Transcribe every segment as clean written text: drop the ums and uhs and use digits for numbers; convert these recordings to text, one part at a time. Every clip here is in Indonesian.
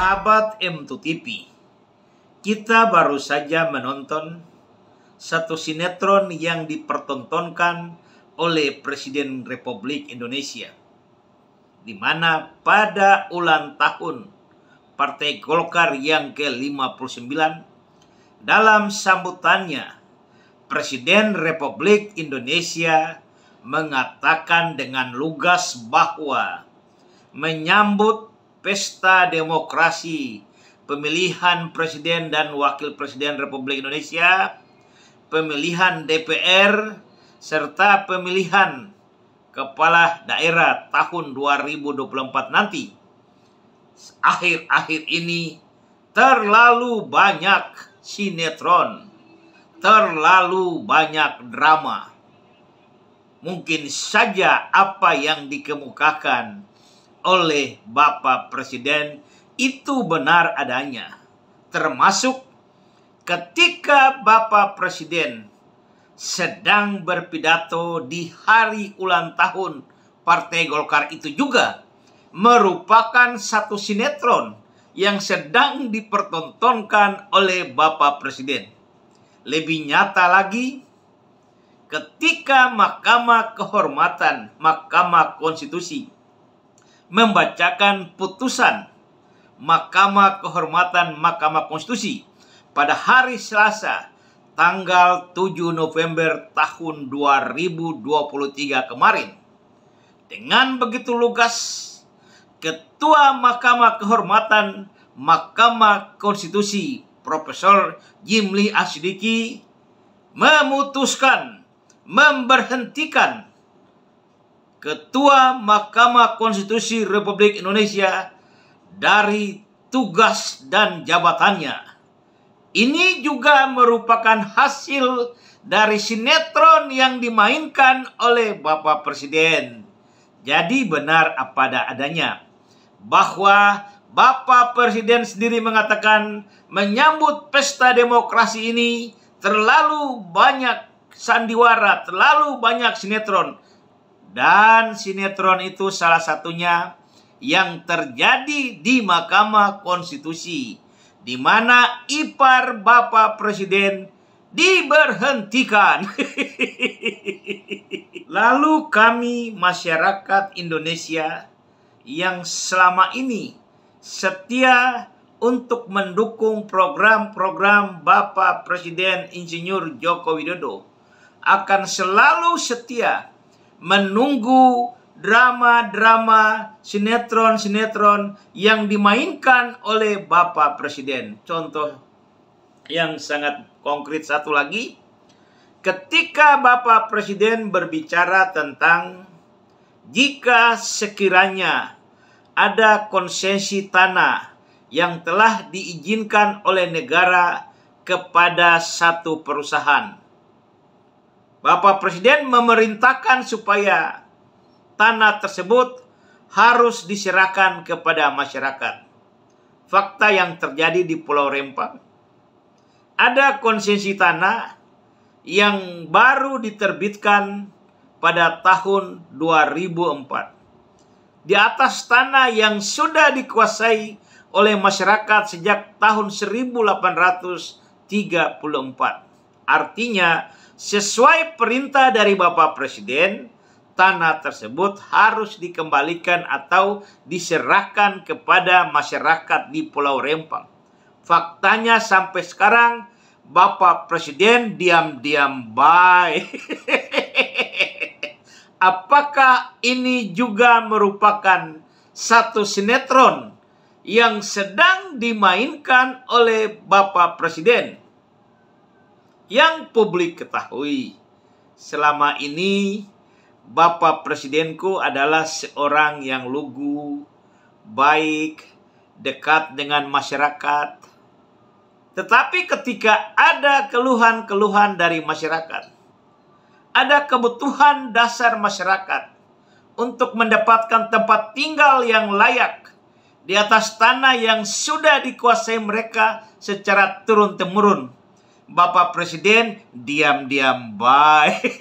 Sahabat M2TV, kita baru saja menonton satu sinetron yang dipertontonkan oleh Presiden Republik Indonesia, di mana pada ulang tahun Partai Golkar yang ke-59, dalam sambutannya, Presiden Republik Indonesia mengatakan dengan lugas bahwa menyambut pesta demokrasi, pemilihan presiden dan wakil presiden Republik Indonesia, pemilihan DPR, serta pemilihan kepala daerah tahun 2024 nanti. Akhir-akhir ini terlalu banyak sinetron, terlalu banyak drama. Mungkin saja apa yang dikemukakan oleh Bapak Presiden itu benar adanya, termasuk ketika Bapak Presiden sedang berpidato di hari ulang tahun Partai Golkar itu juga merupakan satu sinetron yang sedang dipertontonkan oleh Bapak Presiden. Lebih nyata lagi, ketika Mahkamah Kehormatan Mahkamah Konstitusi membacakan putusan Mahkamah Kehormatan Mahkamah Konstitusi pada hari Selasa tanggal 7 November tahun 2023 kemarin. Dengan begitu lugas, Ketua Mahkamah Kehormatan Mahkamah Konstitusi Profesor Jimli Asyidiki memutuskan memberhentikan Ketua Mahkamah Konstitusi Republik Indonesia dari tugas dan jabatannya. Ini juga merupakan hasil dari sinetron yang dimainkan oleh Bapak Presiden. Jadi benar apa adanya bahwa Bapak Presiden sendiri mengatakan menyambut pesta demokrasi ini terlalu banyak sandiwara, terlalu banyak sinetron. Dan sinetron itu salah satunya yang terjadi di Mahkamah Konstitusi, di mana ipar Bapak Presiden diberhentikan. Lalu kami masyarakat Indonesia yang selama ini setia untuk mendukung program-program Bapak Presiden Insinyur Joko Widodo akan selalu setia menunggu drama-drama, sinetron-sinetron yang dimainkan oleh Bapak Presiden. Contoh yang sangat konkret satu lagi, ketika Bapak Presiden berbicara tentang jika sekiranya ada konsesi tanah yang telah diizinkan oleh negara kepada satu perusahaan, Bapak Presiden memerintahkan supaya tanah tersebut harus diserahkan kepada masyarakat. Fakta yang terjadi di Pulau Rempang, ada konsesi tanah yang baru diterbitkan pada tahun 2004. Di atas tanah yang sudah dikuasai oleh masyarakat sejak tahun 1834. Artinya, sesuai perintah dari Bapak Presiden, tanah tersebut harus dikembalikan atau diserahkan kepada masyarakat di Pulau Rempang. Faktanya sampai sekarang Bapak Presiden diam-diam baik. Apakah ini juga merupakan satu sinetron yang sedang dimainkan oleh Bapak Presiden? Yang publik ketahui, selama ini Bapak Presidenku adalah seorang yang lugu, baik, dekat dengan masyarakat. Tetapi ketika ada keluhan-keluhan dari masyarakat, ada kebutuhan dasar masyarakat untuk mendapatkan tempat tinggal yang layak di atas tanah yang sudah dikuasai mereka secara turun-temurun, Bapak Presiden diam-diam baik.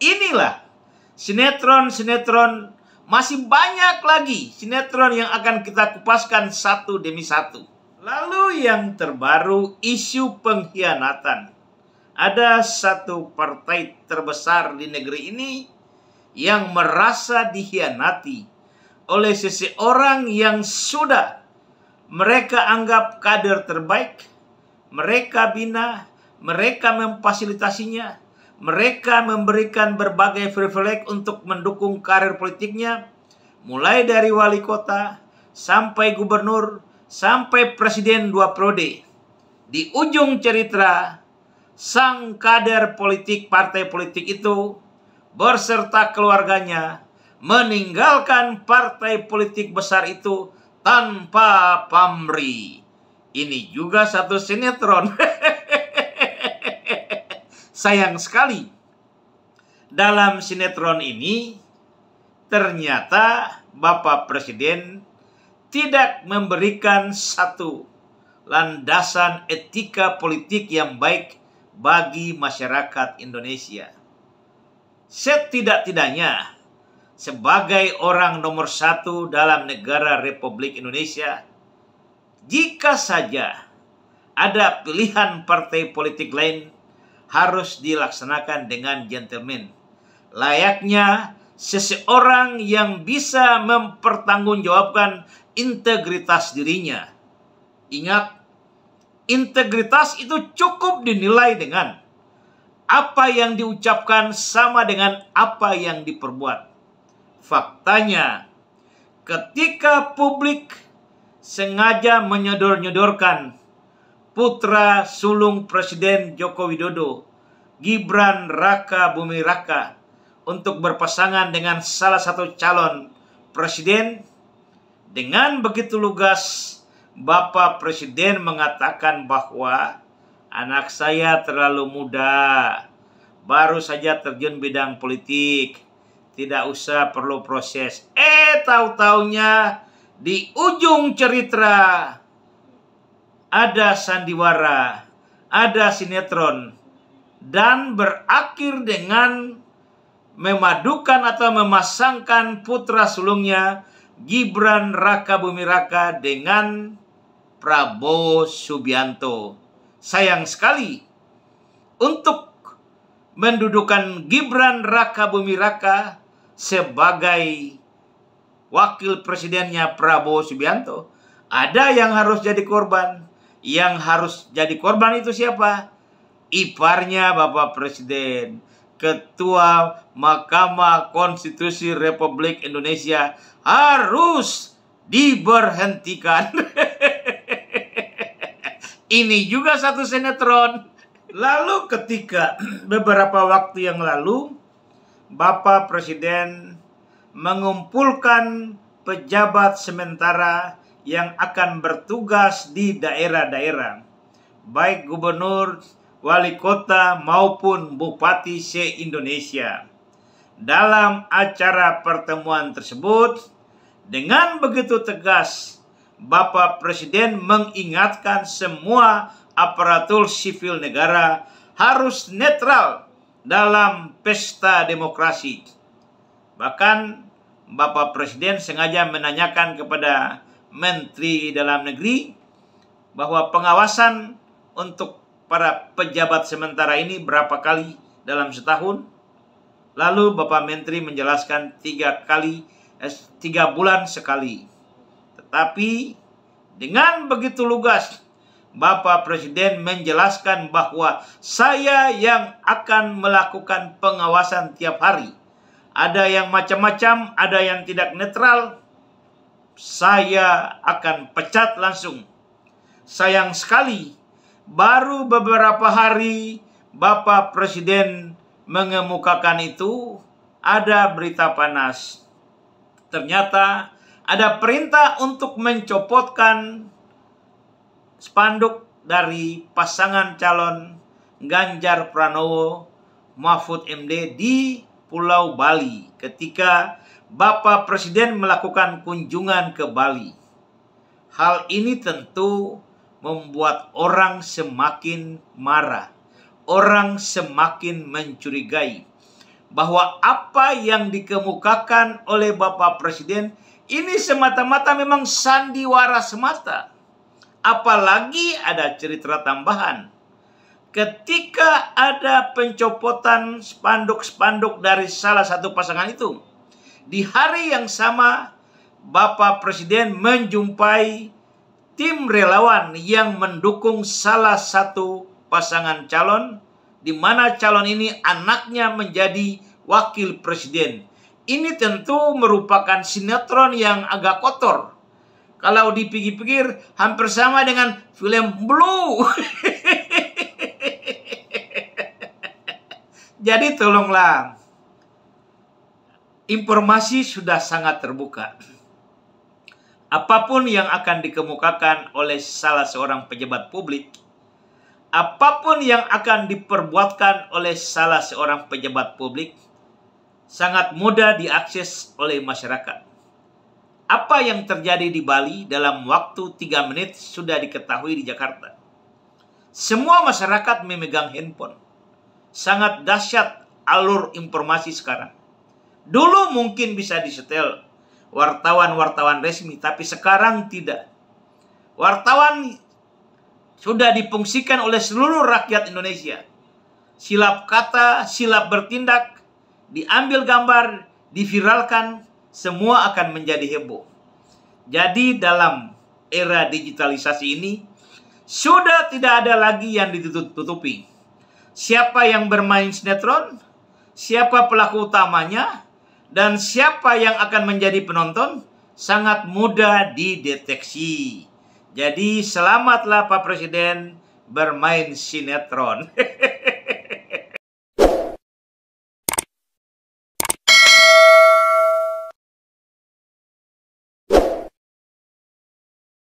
Inilah sinetron-sinetron Masih banyak lagi sinetron yang akan kita kupaskan satu demi satu. Lalu yang terbaru, isu pengkhianatan. Ada satu partai terbesar di negeri ini yang merasa dikhianati oleh seseorang yang sudah mereka anggap kader terbaik, mereka bina, mereka memfasilitasinya, mereka memberikan berbagai privilege untuk mendukung karir politiknya, mulai dari wali kota, sampai gubernur, sampai presiden 2 periode. Di ujung cerita, sang kader politik partai politik itu berserta keluarganya meninggalkan partai politik besar itu tanpa pamrih. Ini juga satu sinetron. Sayang sekali, dalam sinetron ini ternyata Bapak Presiden tidak memberikan satu landasan etika politik yang baik bagi masyarakat Indonesia. Setidak-tidaknya, sebagai orang nomor 1 dalam negara Republik Indonesia, jika saja ada pilihan partai politik lain, harus dilaksanakan dengan gentleman. Layaknya seseorang yang bisa mempertanggungjawabkan integritas dirinya. Ingat, integritas itu cukup dinilai dengan apa yang diucapkan sama dengan apa yang diperbuat. Faktanya, ketika publik sengaja menyodor-nyodorkan putra sulung Presiden Joko Widodo, Gibran Raka Buming Raka, untuk berpasangan dengan salah satu calon presiden, dengan begitu lugas Bapak Presiden mengatakan bahwa anak saya terlalu muda, baru saja terjun bidang politik, tidak usah perlu proses. Tahu-taunya di ujung cerita ada sandiwara, ada sinetron, dan berakhir dengan memadukan atau memasangkan putra sulungnya Gibran Raka Buming Raka dengan Prabowo Subianto. Sayang sekali, untuk mendudukan Gibran Raka Buming Raka sebagai wakil presidennya Prabowo Subianto, ada yang harus jadi korban. Yang harus jadi korban itu siapa? Iparnya Bapak Presiden, Ketua Mahkamah Konstitusi Republik Indonesia, harus diberhentikan. Ini juga satu sinetron. Lalu ketika beberapa waktu yang lalu Bapak Presiden mengumpulkan pejabat sementara yang akan bertugas di daerah-daerah, baik gubernur, wali kota maupun bupati se-Indonesia. Dalam acara pertemuan tersebut, dengan begitu tegas, Bapak Presiden mengingatkan semua aparatur sipil negara harus netral dalam pesta demokrasi. Bahkan Bapak Presiden sengaja menanyakan kepada Menteri Dalam Negeri bahwa pengawasan untuk para pejabat sementara ini berapa kali dalam setahun. Lalu Bapak Menteri menjelaskan 3 bulan sekali. Tetapi dengan begitu lugas Bapak Presiden menjelaskan bahwa saya yang akan melakukan pengawasan tiap hari. Ada yang macam-macam, ada yang tidak netral. Saya akan pecat langsung. Sayang sekali, baru beberapa hari Bapak Presiden mengemukakan itu, ada berita panas. Ternyata ada perintah untuk mencopotkan spanduk dari pasangan calon Ganjar Pranowo Mahfud MD di Pulau Bali ketika Bapak Presiden melakukan kunjungan ke Bali. Hal ini tentu membuat orang semakin marah, orang semakin mencurigai bahwa apa yang dikemukakan oleh Bapak Presiden ini semata-mata memang sandiwara semata. Apalagi ada cerita tambahan. Ketika ada pencopotan spanduk-spanduk dari salah satu pasangan itu, di hari yang sama Bapak Presiden menjumpai tim relawan yang mendukung salah satu pasangan calon, di mana calon ini anaknya menjadi wakil presiden. Ini tentu merupakan sinetron yang agak kotor. Kalau dipikir-pikir hampir sama dengan film Blue. Jadi tolonglah, informasi sudah sangat terbuka. Apapun yang akan dikemukakan oleh salah seorang pejabat publik, apapun yang akan diperbuatkan oleh salah seorang pejabat publik, sangat mudah diakses oleh masyarakat. Apa yang terjadi di Bali dalam waktu 3 menit sudah diketahui di Jakarta. Semua masyarakat memegang handphone. Sangat dahsyat alur informasi sekarang. Dulu mungkin bisa disetel wartawan-wartawan resmi, tapi sekarang tidak. Wartawan sudah difungsikan oleh seluruh rakyat Indonesia. Silap kata, silap bertindak, diambil gambar, diviralkan, semua akan menjadi heboh. Jadi dalam era digitalisasi ini, sudah tidak ada lagi yang ditutup-tutupi. Siapa yang bermain sinetron, siapa pelaku utamanya, dan siapa yang akan menjadi penonton, sangat mudah dideteksi. Jadi selamatlah Pak Presiden bermain sinetron.